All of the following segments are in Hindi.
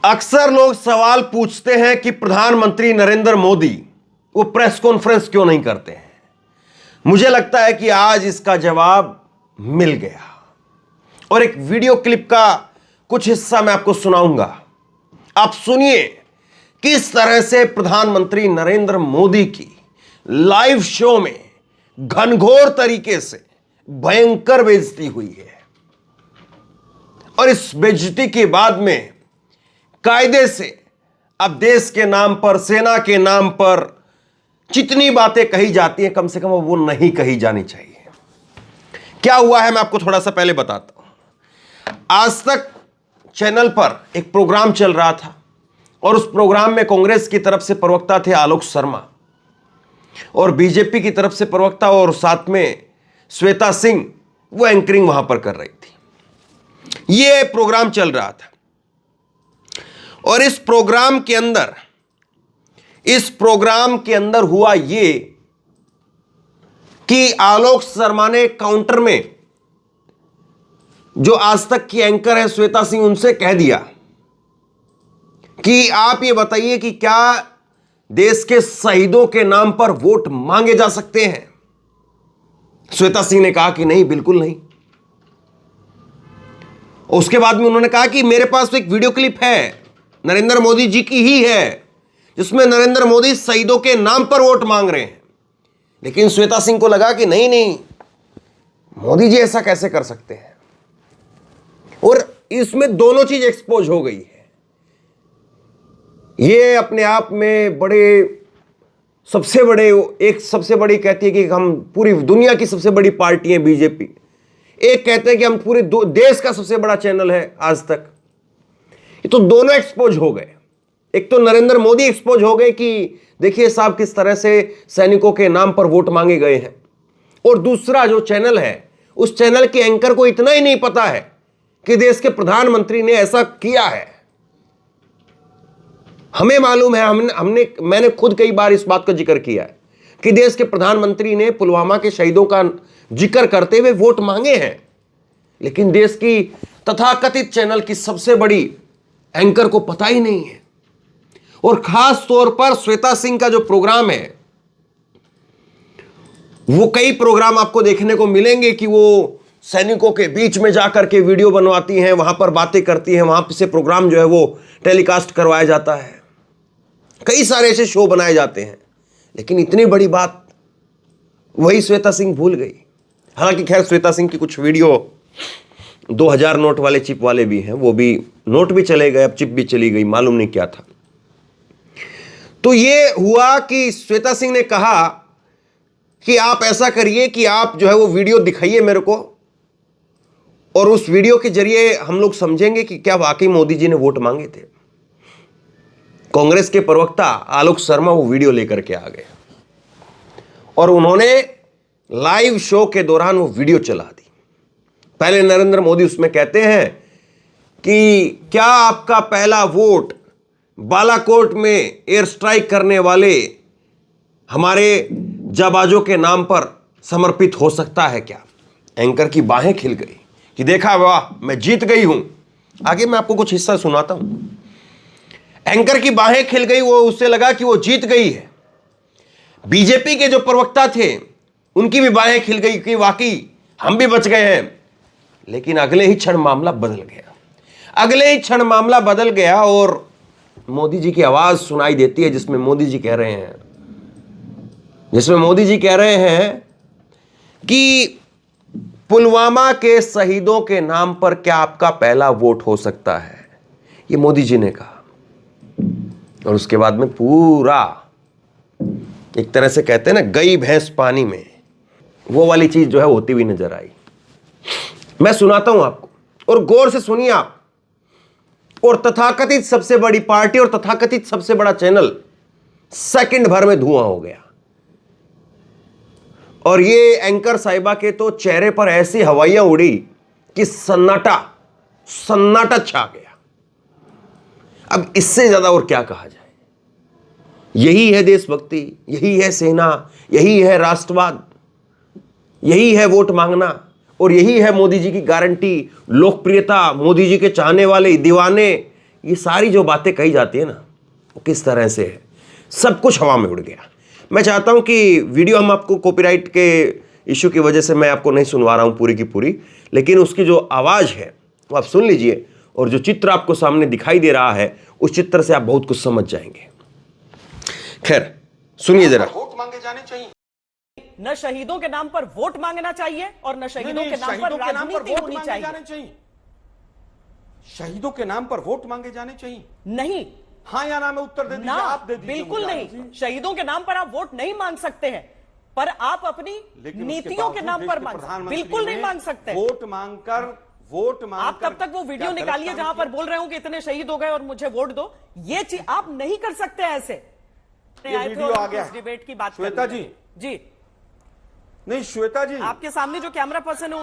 अक्सर लोग सवाल पूछते हैं कि प्रधानमंत्री नरेंद्र मोदी वो प्रेस कॉन्फ्रेंस क्यों नहीं करते हैं। मुझे लगता है कि आज इसका जवाब मिल गया और एक वीडियो क्लिप का कुछ हिस्सा मैं आपको सुनाऊंगा। आप सुनिए किस तरह से प्रधानमंत्री नरेंद्र मोदी की लाइव शो में घनघोर तरीके से भयंकर बेइज्जती हुई है और इस बेइज्जती के बाद में कायदे से अब देश के नाम पर, सेना के नाम पर जितनी बातें कही जाती हैं कम से कम वो नहीं कही जानी चाहिए। क्या हुआ है मैं आपको थोड़ा सा पहले बताता हूं। आज तक चैनल पर एक प्रोग्राम चल रहा था और उस प्रोग्राम में कांग्रेस की तरफ से प्रवक्ता थे आलोक शर्मा और बीजेपी की तरफ से प्रवक्ता और साथ में श्वेता सिंह वो एंकरिंग वहां पर कर रही थी। ये प्रोग्राम चल रहा था और इस प्रोग्राम के अंदर हुआ ये कि आलोक शर्मा ने काउंटर में जो आज तक की एंकर है श्वेता सिंह उनसे कह दिया कि आप ये बताइए कि क्या देश के शहीदों के नाम पर वोट मांगे जा सकते हैं। श्वेता सिंह ने कहा कि नहीं, बिल्कुल नहीं। उसके बाद में उन्होंने कहा कि मेरे पास तो एक वीडियो क्लिप है नरेंद्र मोदी जी की ही है जिसमें नरेंद्र मोदी शहीदों के नाम पर वोट मांग रहे हैं। लेकिन श्वेता सिंह को लगा कि नहीं, मोदी जी ऐसा कैसे कर सकते हैं और इसमें दोनों चीज एक्सपोज हो गई है। ये अपने आप में सबसे बड़ी कहती है कि हम पूरी दुनिया की सबसे बड़ी पार्टी है बीजेपी। एक कहते हैं कि हम पूरे देश का सबसे बड़ा चैनल है आज तक। ये तो दोनों एक्सपोज हो गए। एक तो नरेंद्र मोदी एक्सपोज हो गए कि देखिए साहब किस तरह से सैनिकों के नाम पर वोट मांगे गए हैं, और दूसरा जो चैनल है उस चैनल के एंकर को इतना ही नहीं पता है कि देश के प्रधानमंत्री ने ऐसा किया है। हमें मालूम है, मैंने खुद कई बार इस बात का जिक्र किया है कि देश के प्रधानमंत्री ने पुलवामा के शहीदों का जिक्र करते हुए वोट मांगे हैं, लेकिन देश की तथाकथित चैनल की सबसे बड़ी एंकर को पता ही नहीं है। और खास तौर पर श्वेता सिंह का जो प्रोग्राम है, वो कई प्रोग्राम आपको देखने को मिलेंगे कि वो सैनिकों के बीच में जाकर के वीडियो बनवाती हैं, वहां पर बातें करती हैं, वहां से प्रोग्राम जो है वो टेलीकास्ट करवाया जाता है। कई सारे ऐसे शो बनाए जाते हैं, लेकिन इतनी बड़ी बात वही श्वेता सिंह भूल गई। हालांकि खैर श्वेता सिंह की कुछ वीडियो 2000 नोट वाले चिप वाले भी हैं, वो भी नोट भी चले गए, अब चिप भी चली गई, मालूम नहीं क्या था। तो ये हुआ कि श्वेता सिंह ने कहा कि आप ऐसा करिए कि आप जो है वो वीडियो दिखाइए मेरे को, और उस वीडियो के जरिए हम लोग समझेंगे कि क्या वाकई मोदी जी ने वोट मांगे थे। कांग्रेस के प्रवक्ता आलोक शर्मा वो वीडियो लेकर के आ गए और उन्होंने लाइव शो के दौरान वो वीडियो चला दी। पहले नरेंद्र मोदी उसमें कहते हैं कि क्या आपका पहला वोट बालाकोट में एयर स्ट्राइक करने वाले हमारे जाबाजों के नाम पर समर्पित हो सकता है क्या। एंकर की बाहें खिल गई कि देखा वाह, मैं जीत गई हूं। आगे मैं आपको कुछ हिस्सा सुनाता हूं। एंकर की बाहें खिल गई, वो उससे लगा कि वो जीत गई है। बीजेपी के जो प्रवक्ता थे उनकी भी बाहें खिल गई कि वाकई हम भी बच गए हैं। लेकिन अगले ही क्षण मामला बदल गया और मोदी जी की आवाज सुनाई देती है जिसमें मोदी जी कह रहे हैं कि पुलवामा के शहीदों के नाम पर क्या आपका पहला वोट हो सकता है। ये मोदी जी ने कहा और उसके बाद में पूरा एक तरह से कहते हैं ना, गई भैंस पानी में, वो वाली चीज जो है होती हुई नजर आई। मैं सुनाता हूं आपको और गौर से सुनिए आप। और तथाकथित सबसे बड़ी पार्टी और तथाकथित सबसे बड़ा चैनल सेकंड भर में धुआं हो गया और ये एंकर साहिबा के तो चेहरे पर ऐसी हवाइयां उड़ी कि सन्नाटा छा गया। अब इससे ज्यादा और क्या कहा जाए। यही है देशभक्ति, यही है सेना, यही है राष्ट्रवाद, यही है वोट मांगना और यही है मोदी जी की गारंटी, लोकप्रियता, मोदी जी के चाहने वाले दीवाने ये सारी जो बातें कही जाती है ना, वो किस तरह से है, सब कुछ हवा में उड़ गया। मैं चाहता हूं कि वीडियो हम आपको कॉपीराइट के इशू की वजह से मैं आपको नहीं सुनवा रहा हूं पूरी की पूरी, लेकिन उसकी जो आवाज़ है वो आप सुन लीजिए, और जो चित्र आपको सामने दिखाई दे रहा है उस चित्र से आप बहुत कुछ समझ जाएंगे। खैर सुनिए जरा। वोट मांगे जाने चाहिए, न शहीदों के नाम पर वोट मांगना चाहिए और न शहीदों के नाम पर राजनीति होनी चाहिए। शहीदों के नाम पर वोट मांगे जाने चाहिए नहीं, हाँ या ना में उत्तर दे दीजिए, ना, आप दे दीजिए। बिल्कुल नहीं। शहीदों के नाम पर आप वोट नहीं मांग सकते हैं, पर आप अपनी नीतियों के नाम पर बिल्कुल नहीं मांग सकते। वोट मांगकर आप तब तक वो वीडियो निकालिए जहां पर बोल रहे हो कि इतने शहीद हो गए और मुझे वोट दो, ये चीज आप नहीं कर सकते ऐसे। वीडियो आ गया, डिबेट की बात श्वेता जी जी नहीं, श्वेता जी आपके सामने जो कैमरा पर्सन है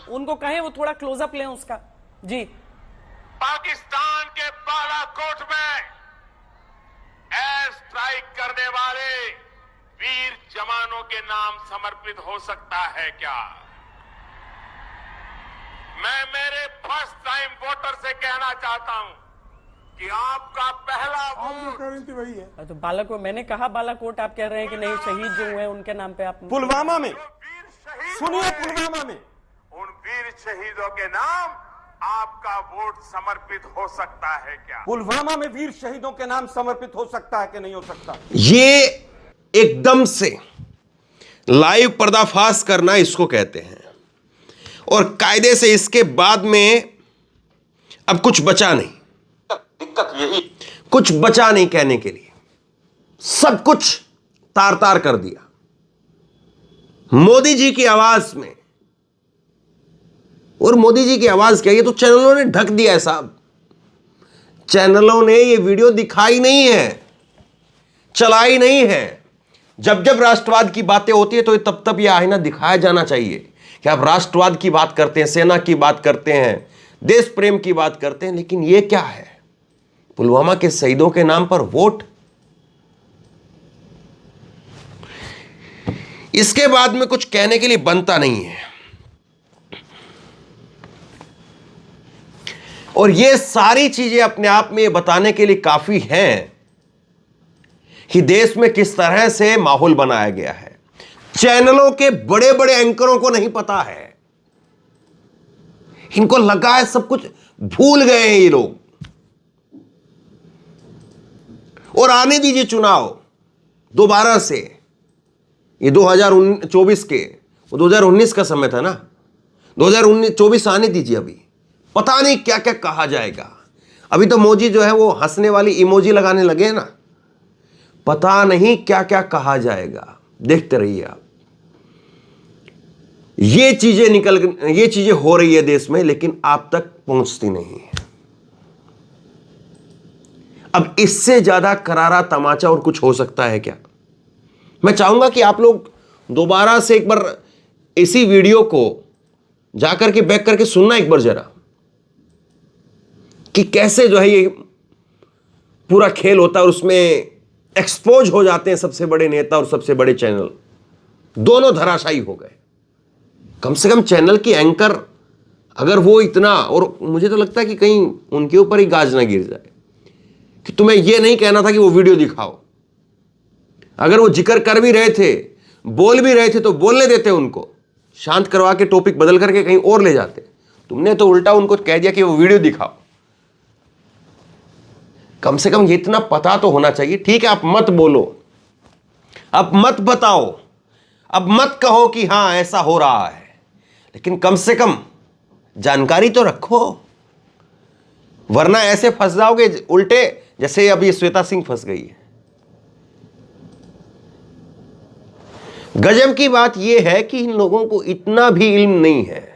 उनको कहें वो थोड़ा क्लोजअप लें उसका। जी, पाकिस्तान के बालाकोट में एयर स्ट्राइक करने वाले वीर जवानों के नाम समर्पित हो सकता है क्या? मैं मेरे फर्स्ट टाइम वोटर से कहना चाहता हूं कि आपका पहला वोट वही है। तो बालाकोट, मैंने कहा बालाकोट, आप कह रहे हैं कि नहीं, शहीद जो हुए उनके नाम पे आप पुलवामा में वीर शहीद सुनिए, पुलवामा में उन वीर शहीदों के नाम आपका वोट समर्पित हो सकता है क्या? पुलवामा में वीर शहीदों के नाम समर्पित हो सकता है कि नहीं हो सकता? ये एकदम से लाइव पर्दाफाश करना इसको कहते हैं, और कायदे से इसके बाद में अब कुछ बचा नहीं। दिक्कत यही, कुछ बचा नहीं कहने के लिए, सब कुछ तार तार कर दिया मोदी जी की आवाज में। और मोदी जी की आवाज क्या, ये तो चैनलों ने ढक दिया है साहब। चैनलों ने ये वीडियो दिखाई नहीं है, चलाई नहीं है। जब जब राष्ट्रवाद की बातें होती है तो तब तब ये आईना दिखाया जाना चाहिए कि आप राष्ट्रवाद की बात करते हैं, सेना की बात करते हैं, देश प्रेम की बात करते हैं, लेकिन ये क्या है, पुलवामा के शहीदों के नाम पर वोट। इसके बाद में कुछ कहने के लिए बनता नहीं है। और ये सारी चीजें अपने आप में बताने के लिए काफी हैं कि देश में किस तरह से माहौल बनाया गया है। चैनलों के बड़े बड़े एंकरों को नहीं पता है, इनको लगा है सब कुछ भूल गए हैं ये लोग। और आने दीजिए चुनाव दोबारा से, ये 2024 के, वो 2019 का समय था ना, 2024 आने दीजिए। अभी पता नहीं क्या क्या कहा जाएगा। अभी तो मोदी जो है वो हंसने वाली इमोजी लगाने लगे हैं ना, पता नहीं क्या क्या कहा जाएगा, देखते रहिए आप। ये चीजें हो रही है देश में, लेकिन आप तक पहुंचती नहीं है। अब इससे ज्यादा करारा तमाचा और कुछ हो सकता है क्या? मैं चाहूंगा कि आप लोग दोबारा से एक बार इसी वीडियो को जाकर के बैक करके सुनना एक बार जरा, कि कैसे जो है ये पूरा खेल होता है और उसमें एक्सपोज हो जाते हैं सबसे बड़े नेता और सबसे बड़े चैनल, दोनों धराशायी हो गए। कम से कम चैनल की एंकर अगर वो इतना, और मुझे तो लगता है कि कहीं उनके ऊपर ही गाज ना गिर जाए कि तुम्हें यह नहीं कहना था कि वो वीडियो दिखाओ। अगर वो जिक्र कर भी रहे थे, बोल भी रहे थे, तो बोलने देते उनको, शांत करवा के टॉपिक बदल करके कहीं और ले जाते। तुमने तो उल्टा उनको कह दिया कि वो वीडियो दिखाओ। कम से कम ये इतना पता तो होना चाहिए। ठीक है, आप मत बोलो, आप मत बताओ, अब मत कहो कि हां ऐसा हो रहा है, लेकिन कम से कम जानकारी तो रखो, वरना ऐसे फंस जाओगे उल्टे, जैसे अभी श्वेता सिंह फंस गई है। गजब की बात यह है कि इन लोगों को इतना भी इल्म नहीं है,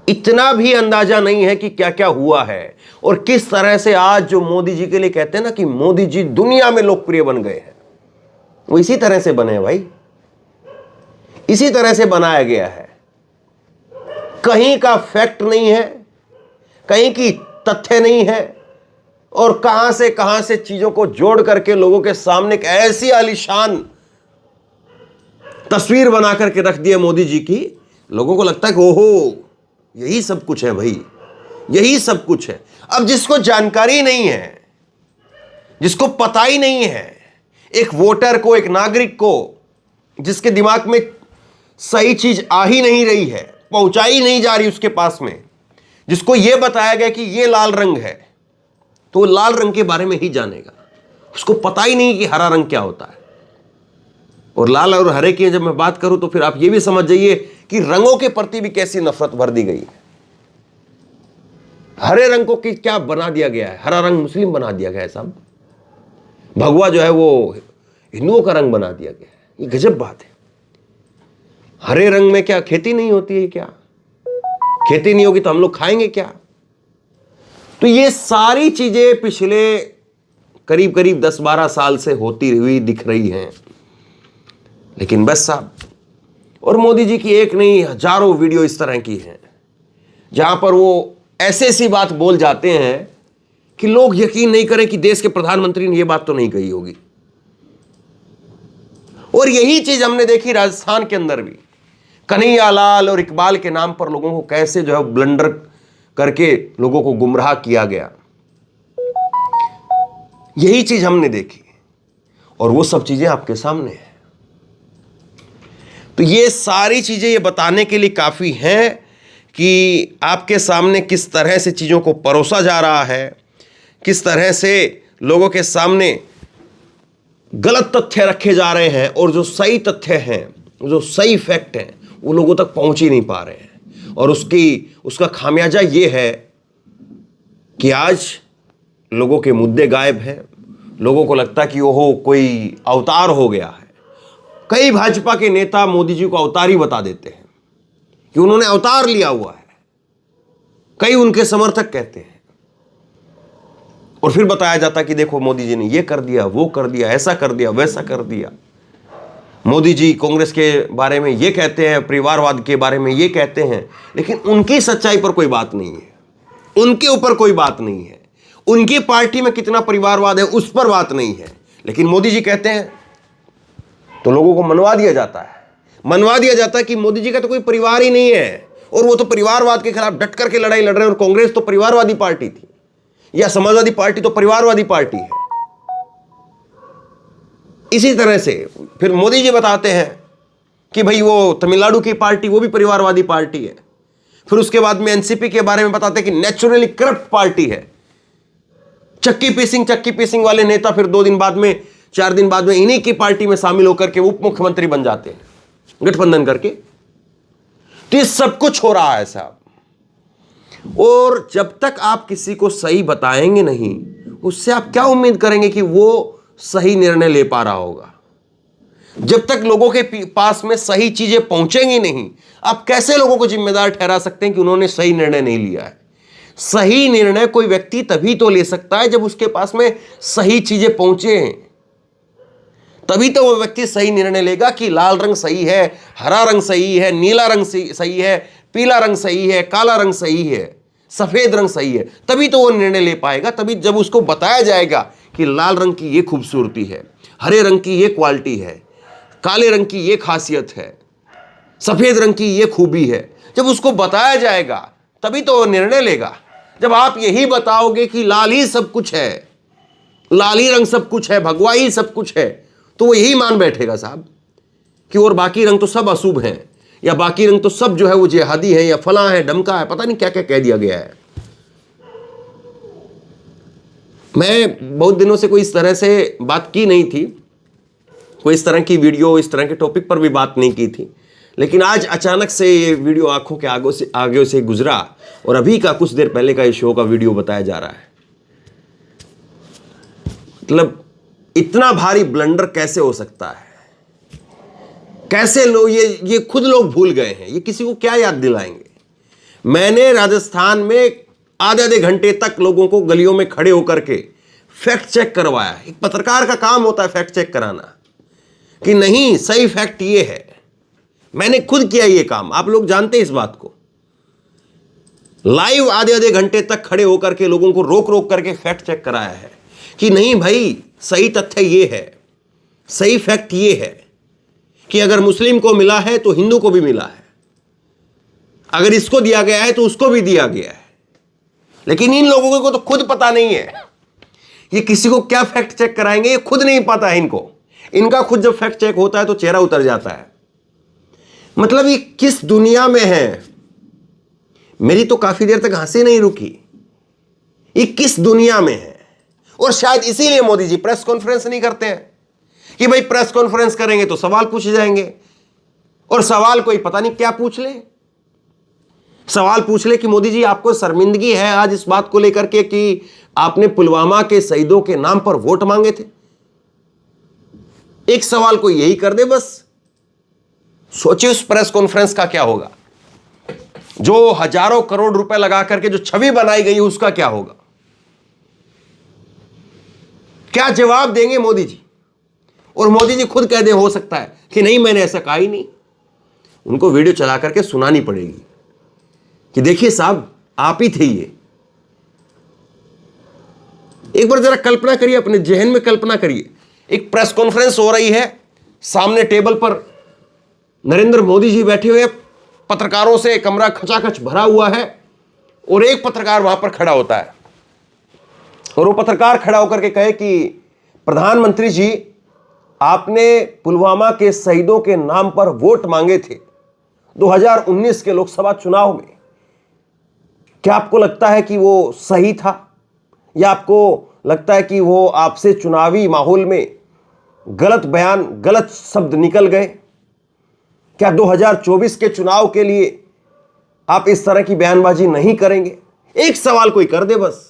इतना भी अंदाजा नहीं है कि क्या क्या हुआ है और किस तरह से आज जो मोदी जी के लिए कहते हैं ना कि मोदी जी दुनिया में लोकप्रिय बन गए हैं, वो इसी तरह से बने हैं भाई, इसी तरह से बनाया गया है। कहीं का फैक्ट नहीं है, कहीं की तथ्य नहीं है, और कहां से चीजों को जोड़ करके लोगों के सामने एक ऐसी आलीशान तस्वीर बना करके रख दिया मोदी जी की, लोगों को लगता है कि ओहो यही सब कुछ है भाई, यही सब कुछ है। अब जिसको जानकारी नहीं है, जिसको पता ही नहीं है, एक वोटर को, एक नागरिक को, जिसके दिमाग में सही चीज आ ही नहीं रही है, पहुंचाई नहीं जा रही उसके पास में, जिसको यह बताया गया कि यह लाल रंग है, तो लाल रंग के बारे में ही जानेगा। उसको पता ही नहीं कि हरा रंग क्या होता है। और लाल और हरे की जब मैं बात करूं तो फिर आप यह भी समझ जाइए कि रंगों के प्रति भी कैसी नफरत भर दी गई है। हरे रंग को क्या बना दिया गया है, हरा रंग मुस्लिम बना दिया गया है साहब। भगवा जो है वो हिंदुओं का रंग बना दिया गया है। ये गजब बात है। हरे रंग में क्या खेती नहीं होती है क्या? खेती नहीं होगी तो हम लोग खाएंगे क्या? तो ये सारी चीजें पिछले करीब करीब 10-12 साल से होती हुई दिख रही हैं। लेकिन बस साहब, और मोदी जी की एक नहीं हजारों वीडियो इस तरह की हैं जहां पर वो ऐसी बात बोल जाते हैं कि लोग यकीन नहीं करें कि देश के प्रधानमंत्री ने यह बात तो नहीं कही होगी। और यही चीज हमने देखी राजस्थान के अंदर भी। कन्हैया लाल और इकबाल के नाम पर लोगों को कैसे जो है ब्लंडर करके लोगों को गुमराह किया गया, यही चीज हमने देखी। और वो सब चीजें आपके सामने हैं। तो ये सारी चीजें ये बताने के लिए काफी हैं कि आपके सामने किस तरह से चीजों को परोसा जा रहा है, किस तरह से लोगों के सामने गलत तथ्य रखे जा रहे हैं और जो सही तथ्य हैं, जो सही फैक्ट हैं, वो लोगों तक पहुंच ही नहीं पा रहे हैं। और उसका खामियाजा ये है कि आज लोगों के मुद्दे गायब हैं। लोगों को लगता है कि ओहो कोई अवतार हो गया है। कई भाजपा के नेता मोदी जी को अवतार ही बता देते हैं कि उन्होंने अवतार लिया हुआ है। कई उनके समर्थक कहते हैं। और फिर बताया जाता कि देखो मोदी जी ने ये कर दिया, वो कर दिया, ऐसा कर दिया, वैसा कर दिया। मोदी जी कांग्रेस के बारे में ये कहते हैं, परिवारवाद के बारे में ये कहते हैं, लेकिन उनकी सच्चाई पर कोई बात नहीं है, उनके ऊपर कोई बात नहीं है। उनकी पार्टी में कितना परिवारवाद है उस पर बात नहीं है। लेकिन मोदी जी कहते हैं तो लोगों को मनवा दिया जाता है। मनवा दिया जाता है कि मोदी जी का तो कोई परिवार ही नहीं है और वो तो परिवारवाद के खिलाफ डट करके लड़ाई लड़ रहे हैं। और कांग्रेस तो परिवारवादी पार्टी थी, या समाजवादी पार्टी तो परिवारवादी पार्टी है। इसी तरह से फिर मोदी जी बताते हैं कि भाई वो तमिलनाडु की पार्टी वो भी परिवारवादी पार्टी है। फिर उसके बाद में एनसीपी के बारे में बताते हैं कि नेचुरली करप्ट पार्टी है। चक्की पीसिंग वाले नेता फिर 2 दिन बाद में, 4 दिन बाद में इन्हीं की पार्टी में शामिल होकर के उप मुख्यमंत्री बन जाते हैं गठबंधन करके। तो ये सब कुछ हो रहा है साहब। और जब तक आप किसी को सही बताएंगे नहीं, उससे आप क्या उम्मीद करेंगे कि वो सही निर्णय ले पा रहा होगा? जब तक लोगों के पास में सही चीजें पहुंचेंगी नहीं, आप कैसे लोगों को जिम्मेदार ठहरा सकते हैं कि उन्होंने सही निर्णय नहीं लिया है? सही निर्णय कोई व्यक्ति तभी तो ले सकता है जब उसके पास में सही चीजें पहुंचे। तभी तो वो व्यक्ति सही निर्णय लेगा कि लाल रंग सही है, हरा रंग सही है, नीला रंग सही है, पीला रंग सही है, काला रंग सही है, सफेद रंग सही है। तभी तो वो निर्णय ले पाएगा। तभी जब उसको बताया जाएगा कि लाल रंग की ये खूबसूरती है, हरे रंग की ये क्वालिटी है, काले रंग की ये खासियत है, सफेद रंग की ये खूबी है, जब उसको बताया जाएगा तभी तो वो निर्णय लेगा। जब आप यही बताओगे कि लाल ही सब कुछ है, लाल ही रंग सब कुछ है, भगवा ही सब कुछ है, तो वो यही मान बैठेगा साहब कि और बाकी रंग तो सब अशुभ हैं, या बाकी रंग तो सब जो है वो जिहादी है, या फला है, डमका है, पता नहीं क्या क्या कह दिया गया है। मैं बहुत दिनों से कोई इस तरह से बात की नहीं थी, कोई इस तरह की वीडियो, इस तरह के टॉपिक पर भी बात नहीं की थी। लेकिन आज अचानक से ये वीडियो आंखों के आगे से गुजरा और अभी का कुछ देर पहले का ये शो का वीडियो बताया जा रहा है। मतलब इतना भारी ब्लंडर कैसे हो सकता है? कैसे लोग ये खुद लोग भूल गए हैं, ये किसी को क्या याद दिलाएंगे? मैंने राजस्थान में आधे घंटे तक लोगों को गलियों में खड़े होकर के फैक्ट चेक करवाया। एक पत्रकार का काम होता है फैक्ट चेक कराना कि नहीं सही फैक्ट ये है। मैंने खुद किया ये काम, आप लोग जानते हैं इस बात को। लाइव आधे घंटे तक खड़े होकर के लोगों को रोक करके फैक्ट चेक कराया है कि नहीं भाई सही तथ्य ये है, सही फैक्ट ये है कि अगर मुस्लिम को मिला है तो हिंदू को भी मिला है, अगर इसको दिया गया है तो उसको भी दिया गया है। लेकिन इन लोगों को तो खुद पता नहीं है, ये किसी को क्या फैक्ट चेक कराएंगे, ये खुद नहीं पता है इनको। इनका खुद जब फैक्ट चेक होता है तो चेहरा उतर जाता है। मतलब ये किस दुनिया में है? मेरी तो काफी देर तक हंसी नहीं रुकी। ये किस दुनिया में है? और शायद इसीलिए मोदी जी प्रेस कॉन्फ्रेंस नहीं करते हैं कि भाई प्रेस कॉन्फ्रेंस करेंगे तो सवाल पूछे जाएंगे, और सवाल कोई पता नहीं क्या पूछ ले। सवाल पूछ ले कि मोदी जी आपको शर्मिंदगी है आज इस बात को लेकर के कि आपने पुलवामा के शहीदों के नाम पर वोट मांगे थे। एक सवाल कोई यही कर दे बस। सोचिए उस प्रेस कॉन्फ्रेंस का क्या होगा। जो हजारों करोड़ रुपए लगा करके जो छवि बनाई गई उसका क्या होगा? क्या जवाब देंगे मोदी जी? और मोदी जी खुद कह दे हो सकता है कि नहीं मैंने ऐसा कहा ही नहीं। उनको वीडियो चला करके सुनानी पड़ेगी कि देखिए साहब आप ही थे ये। एक बार जरा कल्पना करिए, अपने जहन में कल्पना करिए, एक प्रेस कॉन्फ्रेंस हो रही है, सामने टेबल पर नरेंद्र मोदी जी बैठे हुए, पत्रकारों से कमरा खचाखच भरा हुआ है, और एक पत्रकार वहां पर खड़ा होता है और वो पत्रकार खड़ा होकर के कहे कि प्रधानमंत्री जी आपने पुलवामा के शहीदों के नाम पर वोट मांगे थे 2019 के लोकसभा चुनाव में। क्या आपको लगता है कि वो सही था, या आपको लगता है कि वो आपसे चुनावी माहौल में गलत बयान, गलत शब्द निकल गए? क्या 2024 के चुनाव के लिए आप इस तरह की बयानबाजी नहीं करेंगे? एक सवाल कोई कर दे बस।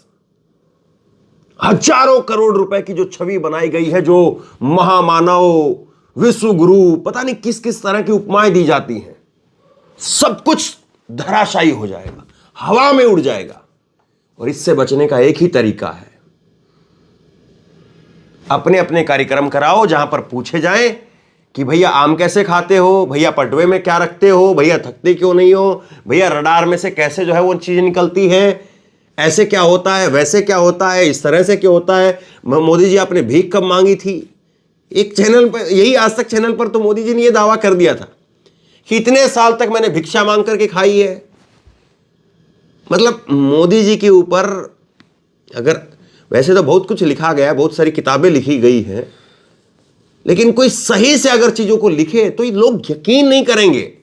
हजारों करोड़ रुपए की जो छवि बनाई गई है, जो महामानव, विश्व गुरु, पता नहीं किस किस तरह की उपमाएं दी जाती हैं, सब कुछ धराशायी हो जाएगा, हवा में उड़ जाएगा। और इससे बचने का एक ही तरीका है, अपने अपने कार्यक्रम कराओ जहां पर पूछे जाएं कि भैया आम कैसे खाते हो, भैया पटवे में क्या रखते हो, भैया थकते क्यों नहीं हो, भैया रडार में से कैसे जो है वो चीजें निकलती हैं, ऐसे क्या होता है, वैसे क्या होता है, इस तरह से क्या होता है, मोदी जी आपने भीख कब मांगी थी। एक चैनल पर, यही आज तक चैनल पर, तो मोदी जी ने यह दावा कर दिया था कि इतने साल तक मैंने भिक्षा मांग करके खाई है। मतलब मोदी जी के ऊपर अगर वैसे तो बहुत कुछ लिखा गया है, बहुत सारी किताबें लिखी गई हैं, लेकिन कोई सही से अगर चीजों को लिखे तो ये लोग यकीन नहीं करेंगे।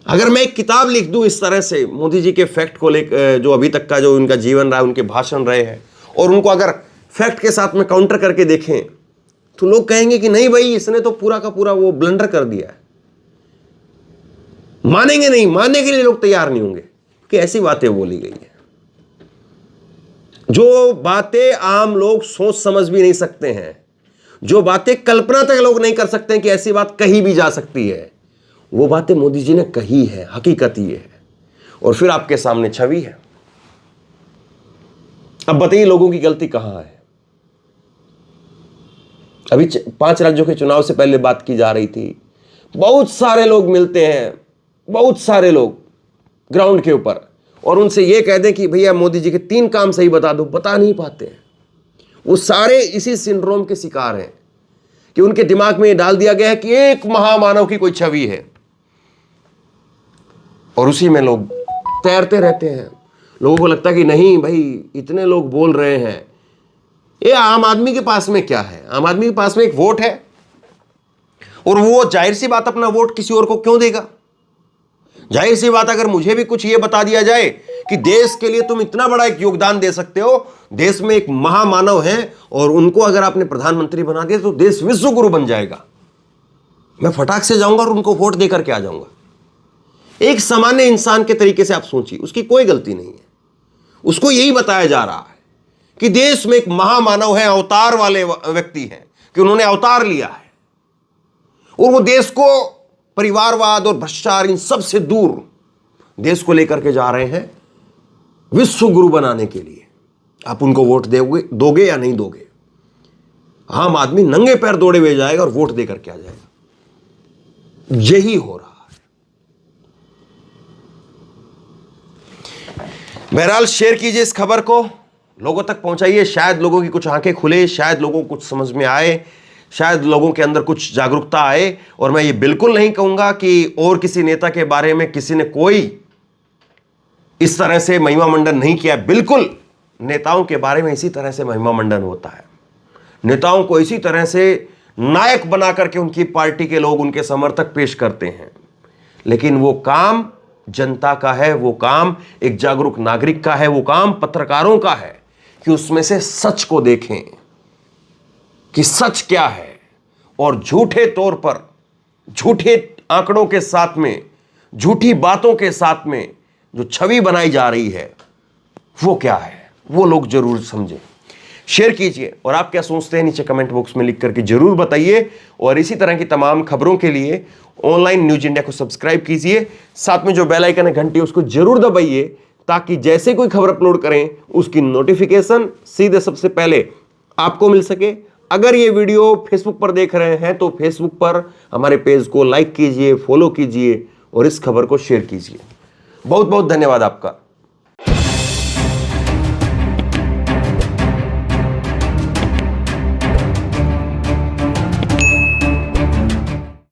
अगर मैं एक किताब लिख दूं इस तरह से मोदी जी के फैक्ट को लेकर, जो अभी तक का जो उनका जीवन रहा, उनके भाषण रहे हैं, और उनको अगर फैक्ट के साथ में काउंटर करके देखें तो लोग कहेंगे कि नहीं भाई इसने तो पूरा का पूरा वो ब्लंडर कर दिया है। मानेंगे नहीं, मानने के लिए लोग तैयार नहीं होंगे कि ऐसी बातें बोली गई है, जो बातें आम लोग सोच समझ भी नहीं सकते हैं, जो बातें कल्पना तक लोग नहीं कर सकते हैं कि ऐसी बात कही भी जा सकती है, वो बातें मोदी जी ने कही है। हकीकत ये है, और फिर आपके सामने छवि है। अब बताइए लोगों की गलती कहां है? अभी 5 राज्यों के चुनाव से पहले बात की जा रही थी, बहुत सारे लोग मिलते हैं, बहुत सारे लोग ग्राउंड के ऊपर, और उनसे यह कह दें कि भैया मोदी जी के 3 काम सही बता दो, बता नहीं पाते हैं। वो सारे इसी सिंड्रोम के शिकार हैं कि उनके दिमाग में ये डाल दिया गया है कि एक महामानव की कोई छवि है, और उसी में लोग तैरते रहते हैं। लोगों को लगता है कि नहीं भाई इतने लोग बोल रहे हैं, ये आम आदमी के पास में क्या है? आम आदमी के पास में एक वोट है, और वो जाहिर सी बात अपना वोट किसी और को क्यों देगा? जाहिर सी बात अगर मुझे भी कुछ ये बता दिया जाए कि देश के लिए तुम इतना बड़ा एक योगदान दे सकते हो, देश में एक महामानव है और उनको अगर आपने प्रधानमंत्री बना दिया तो देश विश्व गुरु बन जाएगा, मैं फटाक से जाऊंगा और उनको वोट देकर के आ जाऊंगा। एक सामान्य इंसान के तरीके से आप सोचिए, उसकी कोई गलती नहीं है। उसको यही बताया जा रहा है कि देश में एक महामानव है, अवतार वाले व्यक्ति हैं, कि उन्होंने अवतार लिया है और वो देश को परिवारवाद और भ्रष्टाचार इन सब से दूर देश को लेकर के जा रहे हैं विश्व गुरु बनाने के लिए। आप उनको वोट दोगे या नहीं दोगे? आम आदमी नंगे पैर दौड़े हुए जाएगा और वोट देकर के आ जाएगा। यही हो रहा है। बहरहाल शेयर कीजिए इस खबर को, लोगों तक पहुंचाइए, शायद लोगों की कुछ आंखें खुले, शायद लोगों को कुछ समझ में आए, शायद लोगों के अंदर कुछ जागरूकता आए। और मैं ये बिल्कुल नहीं कहूंगा कि और किसी नेता के बारे में किसी ने कोई इस तरह से महिमा मंडन नहीं किया। बिल्कुल नेताओं के बारे में इसी तरह से महिमा मंडन होता है। नेताओं को इसी तरह से नायक बना करके उनकी पार्टी के लोग, उनके समर्थक पेश करते हैं। लेकिन वो काम जनता का है, वो काम एक जागरूक नागरिक का है, वो काम पत्रकारों का है कि उसमें से सच को देखें कि सच क्या है, और झूठे तौर पर, झूठे आंकड़ों के साथ में, झूठी बातों के साथ में जो छवि बनाई जा रही है वो क्या है, वो लोग जरूर समझें। शेयर कीजिए और आप क्या सोचते हैं नीचे कमेंट बॉक्स में लिख करके जरूर बताइए। और इसी तरह की तमाम खबरों के लिए ऑनलाइन न्यूज इंडिया को सब्सक्राइब कीजिए, साथ में जो बेल आइकन है घंटी उसको जरूर दबाइए, ताकि जैसे कोई खबर अपलोड करें उसकी नोटिफिकेशन सीधे सबसे पहले आपको मिल सके। अगर ये वीडियो फेसबुक पर देख रहे हैं तो फेसबुक पर हमारे पेज को लाइक कीजिए, फॉलो कीजिए और इस खबर को शेयर कीजिए। बहुत बहुत धन्यवाद आपका।